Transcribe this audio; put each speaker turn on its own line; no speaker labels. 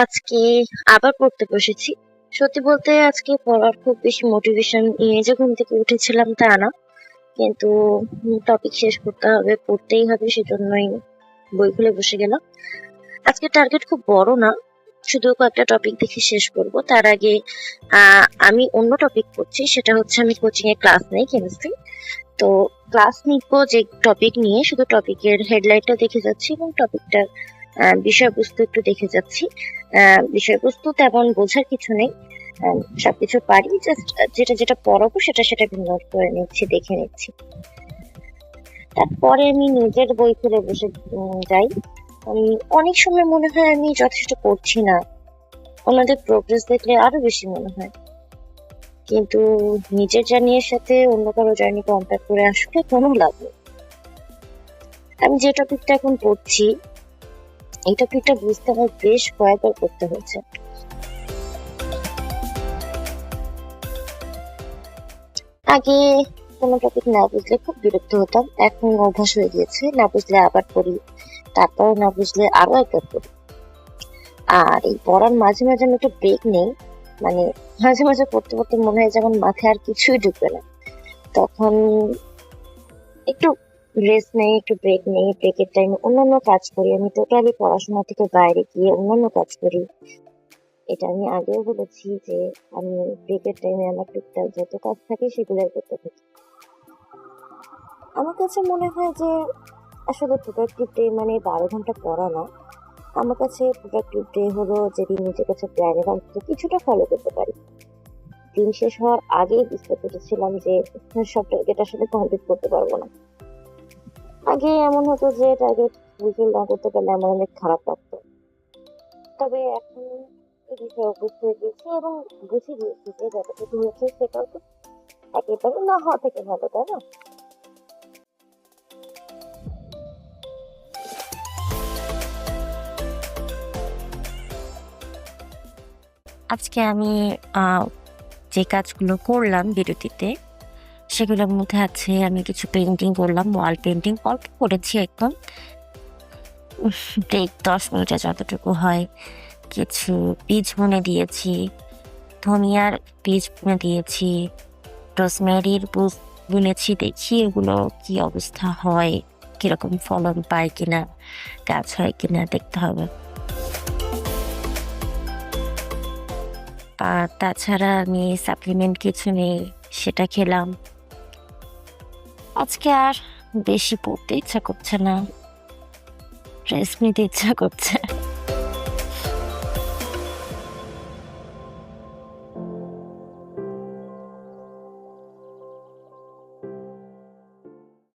আজকে আবার পড়তে বসেছি। সত্যি বলতে আজকে পড়ার খুব বেশি মোটিভেশন নিয়ে যে ঘুম থেকে উঠেছিলাম তা না। কিন্তু টপিক শেষ করতে হবে, পড়তেই হবে, সেজন্যই বই খুলে বসে গেলাম। আজকে টার্গেট খুব বড় না, শুধু কয়েকটা টপিক দেখে শেষ করব। তার আগে আমি অন্য টপিক পড়ছি, সেটা হচ্ছে আমি কোচিং এ ক্লাস নেই কেমিস্ট্রি। তো ক্লাস নিবো যে টপিক নিয়ে, শুধু টপিকের হেডলাইনটা দেখে যাচ্ছি এবং টপিকটার বিষয়বস্তু একটু দেখে যাচ্ছি। বিষয়বস্তু তেমন বোঝার কিছু নেই, সবকিছু পারি, জাস্ট যেটা যেটা পড়াবো সেটা সেটা নোট করে নিচ্ছি, দেখে নিচ্ছি। তারপরে আমি নিজের বই খুলে বসে যাই। অনেক সময় মনে হয় আমি যথেষ্ট পড়ছি না, ওনাদের প্রোগ্রেস দেখলে আরো বেশি মনে হয়। কিন্তু নিজের জার্নির সাথে অন্য কারো জার্নি কম্পেয়ার করে আসলে কোনো লাভ নেই। আমি যে টপিকটা এখন পড়ছি, এই টপিকটা বুঝতে আমার বেশ কয়েকবার পড়তে হয়েছে। আগে কোনো টপিক না বুঝলে খুব বিরক্ত হতাম, এখন অভ্যাস হয়ে গিয়েছে। না বুঝলে আবার পড়ি, তারপরে না বুঝলে আরো একবার পড়ি। আর এই পড়ার মাঝে মাঝে আমি একটু ব্রেক নেই, মানে মাঝে মাঝে পড়তে পড়তে মনে হয় যেমন মাথায় আর কিছুই ঢুকবে না, তখন একটু রেস্ট নেই, একটু ব্রেক নেই। ব্রেকের টাইমে অন্যান্য কাজ করি, আমি টোটালি পড়াশোনা থেকে বাইরে গিয়ে অন্যান্য কাজ করি। এটা আমি আগেও বলেছি যে আমি ব্রেকের টাইমে আমার টুকটাক যত কাজ থাকে সেগুলোই করতে থাকি। আমার কাছে মনে হয় যে আসলে প্রোডাক্টিভ ডে মানে 12 ঘন্টা পড়া না। আমার কাছে প্রোডাক্টিভ ডে হলো যেদিন নিজের কাছে প্ল্যানের অন্তত কিছুটা ফলো করতে পারি। দিন শেষ হওয়ার আগেই বুঝতে পেরেছিলাম যে সব টার্গেট আসলে কমপ্লিট করতে পারবো না। আগে এমন হতো যে টার্গেট ফুলফিল না করতে পারলে আমার অনেক খারাপ লাগতো, তবে এখন এই বিষয়ে অভ্যস্ত হয়ে গেছি এবং বুঝে গিয়েছি যে যতটুকু হয়েছে সেটাও তো একেবারে না হওয়া থেকে ভালো, তাই না?
আজকে আমি আহ, যে কাজগুলো করলাম বিরতিতে, সেগুলোর মধ্যে আছে আমি কিছু পেন্টিং করলাম, ওয়াল পেন্টিং অল্প করেছি একদম, ব্রেক 10 মিনিটে যতটুকু হয়। কিছু বীজ বুনে দিয়েছি, ধনিয়ার বীজ বুনে দিয়েছি, রোজমেরির বীজ বুনেছি, দেখি এগুলো কি অবস্থা হয়, কিরকম ফলন পায় কিনা, গাছ হয় কিনা দেখতে হবে। আর তাছাড়া আমি সাপ্লিমেন্ট কিছু নেই, সেটা খেলাম। আজকে আর বেশি পড়তে ইচ্ছা করছে না, রেস্ট নিতে ইচ্ছা করছে।